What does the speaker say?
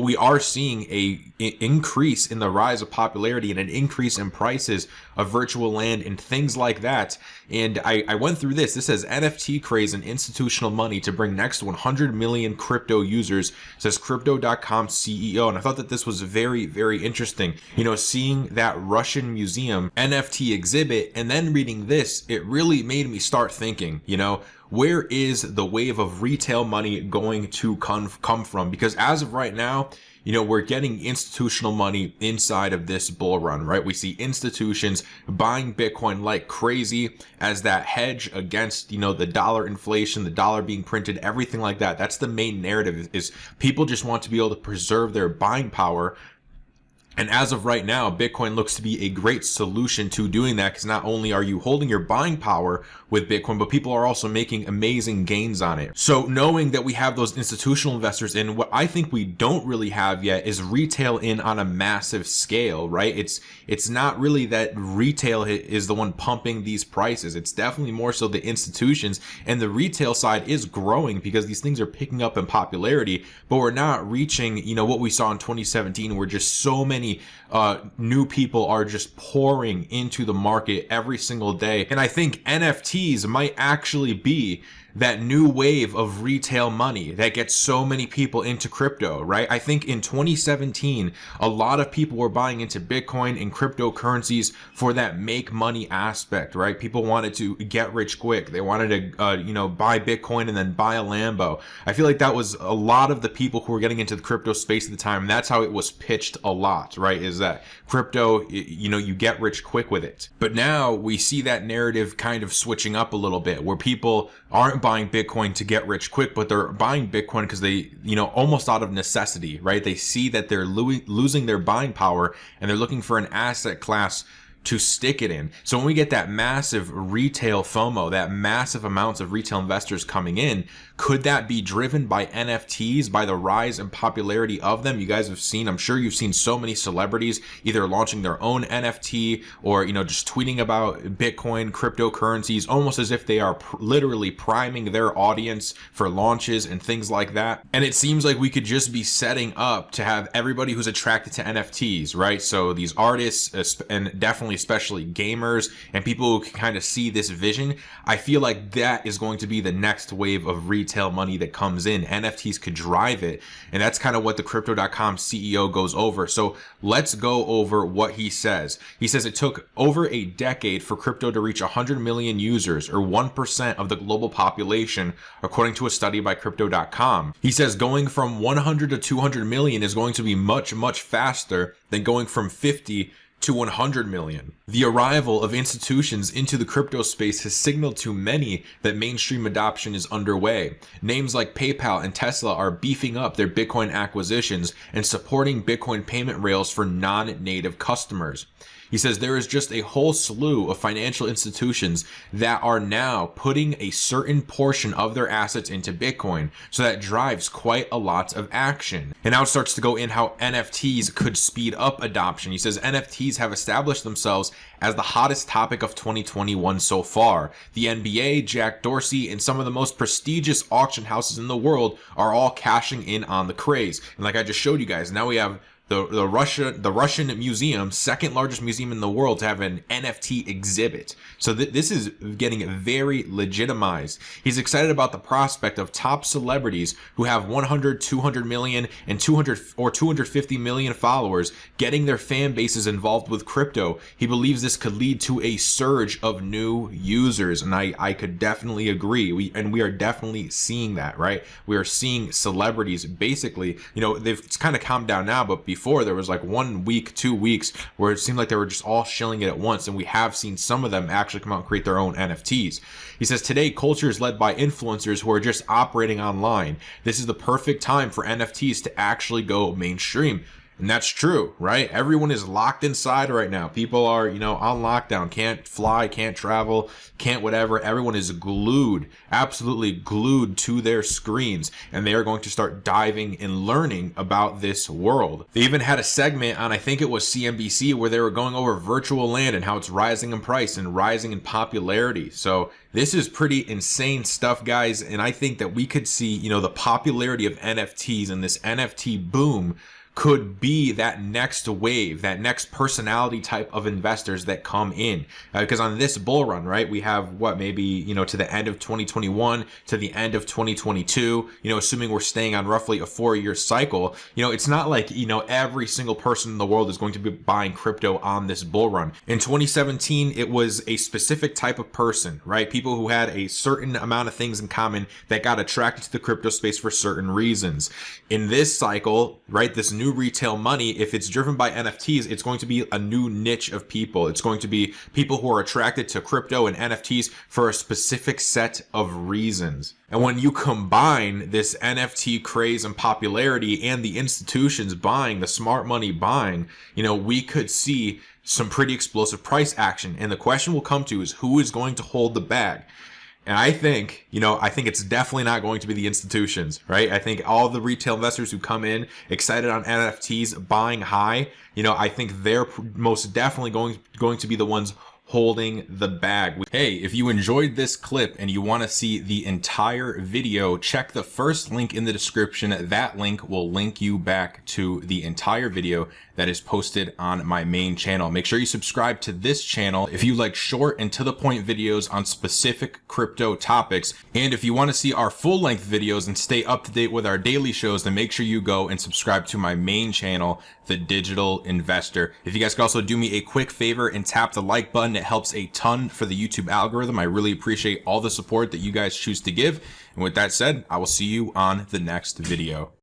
we are seeing a increase in the rise of popularity and an increase in prices of virtual land and things like that. And I went through this. This says NFT craze and institutional money to bring next 100 million crypto users, says crypto.com CEO. And I thought that this was very, very interesting. You know, seeing that Russian museum NFT exhibit and then reading this, it really made me start thinking, you know, where is the wave of retail money going to come from? Because as of right now, you know, we're getting institutional money inside of this bull run, right? We see institutions buying Bitcoin like crazy as that hedge against, you know, the dollar inflation, the dollar being printed, everything like that. That's the main narrative, is people just want to be able to preserve their buying power. And as of right now, Bitcoin looks to be a great solution to doing that, because not only are you holding your buying power with Bitcoin, but people are also making amazing gains on it. So knowing that we have those institutional investors in, what I think we don't really have yet is retail in on a massive scale, right? It's not really that retail is the one pumping these prices. It's definitely more so the institutions, and the retail side is growing because these things are picking up in popularity, but we're not reaching, you know, what we saw in 2017, where just so many new people are just pouring into the market every single day. And I think NFTs might actually be that new wave of retail money that gets so many people into crypto, right? I think in 2017, a lot of people were buying into Bitcoin and cryptocurrencies for that make money aspect, right? People wanted to get rich quick. They wanted to, you know, buy Bitcoin and then buy a Lambo. I feel like that was a lot of the people who were getting into the crypto space at the time. That's how it was pitched a lot, right? Is that crypto, you know, you get rich quick with it. But now we see that narrative kind of switching up a little bit, where people aren't buying Bitcoin to get rich quick, but they're buying Bitcoin because they, you know, almost out of necessity, right? They see that they're losing their buying power, and they're looking for an asset class to stick it in. So when we get that massive retail FOMO, that massive amounts of retail investors coming in, could that be driven by NFTs, by the rise and popularity of them? You guys have seen, I'm sure you've seen so many celebrities either launching their own NFT or, you know, just tweeting about Bitcoin, cryptocurrencies, almost as if they are literally priming their audience for launches and things like that. And it seems like we could just be setting up to have everybody who's attracted to NFTs, right? So these artists, and definitely especially gamers and people who can kind of see this vision, I feel like that is going to be the next wave of retail money that comes in. NFTs could drive it, and that's kind of what the crypto.com CEO goes over. So let's go over what he says. He says it took over a decade for crypto to reach 100 million users, or 1% of the global population, according to a study by crypto.com. He says going from 100 to 200 million is going to be much, much faster than going from 50 to 100 million. The arrival of institutions into the crypto space has signaled to many that mainstream adoption is underway. Names like PayPal and Tesla are beefing up their Bitcoin acquisitions and supporting Bitcoin payment rails for non-native customers. He says there is just a whole slew of financial institutions that are now putting a certain portion of their assets into Bitcoin. So that drives quite a lot of action. And now it starts to go in how NFTs could speed up adoption. He says NFTs have established themselves as the hottest topic of 2021 so far. The NBA, Jack Dorsey, and some of the most prestigious auction houses in the world are all cashing in on the craze. And like I just showed you guys, now we have the Russian museum, second largest museum in the world, to have an NFT exhibit. So this is getting very legitimized. He's excited about the prospect of top celebrities who have 100, 200 million and 200 or 250 million followers getting their fan bases involved with crypto. He believes this could lead to a surge of new users, and I could definitely agree. We are definitely seeing that, right? We are seeing celebrities basically, you know, it's kind of calmed down now, but before there was like 1 week, 2 weeks where it seemed like they were just all shilling it at once, and we have seen some of them actually come out and create their own NFTs. He says today culture is led by influencers who are just operating online. This is the perfect time for NFTs to actually go mainstream. And that's true, right? Everyone is locked inside right now. People are, you know, on lockdown, can't fly, can't travel, can't whatever. Everyone is glued, absolutely glued to their screens, and they are going to start diving and learning about this world. They even had a segment on, I think it was CNBC, where they were going over virtual land and how it's rising in price and rising in popularity. So This is pretty insane stuff, guys. And I think that we could see, you know, the popularity of NFTs and this NFT boom could be that next wave, that next personality type of investors that come in. Because on this bull run, right, we have what, maybe, you know, to the end of 2021 to the end of 2022, you know, assuming we're staying on roughly a 4-year cycle, you know, it's not like, you know, every single person in the world is going to be buying crypto on this bull run. In 2017, it was a specific type of person, right? People who had a certain amount of things in common that got attracted to the crypto space for certain reasons. In this cycle, right, this new retail money, if it's driven by NFTs, it's going to be a new niche of people. It's going to be people who are attracted to crypto and NFTs for a specific set of reasons. And when you combine this NFT craze and popularity and the institutions buying, the smart money buying, you know, we could see some pretty explosive price action. And the question will come to is who is going to hold the bag? And I think, you know, I think it's definitely not going to be the institutions, right? I think all the retail investors who come in excited on NFTs, buying high, you know, I think they're most definitely going to be the ones holding the bag. Hey, if you enjoyed this clip and you want to see the entire video, check the first link in the description. That link will link you back to the entire video that is posted on my main channel. Make sure you subscribe to this channel if you like short and to the point videos on specific crypto topics. And if you want to see our full length videos and stay up to date with our daily shows, then make sure you go and subscribe to my main channel, The Digital Investor. If you guys could also do me a quick favor and tap the like button, it helps a ton for the YouTube algorithm. I really appreciate all the support that you guys choose to give. And with that said, I will see you on the next video.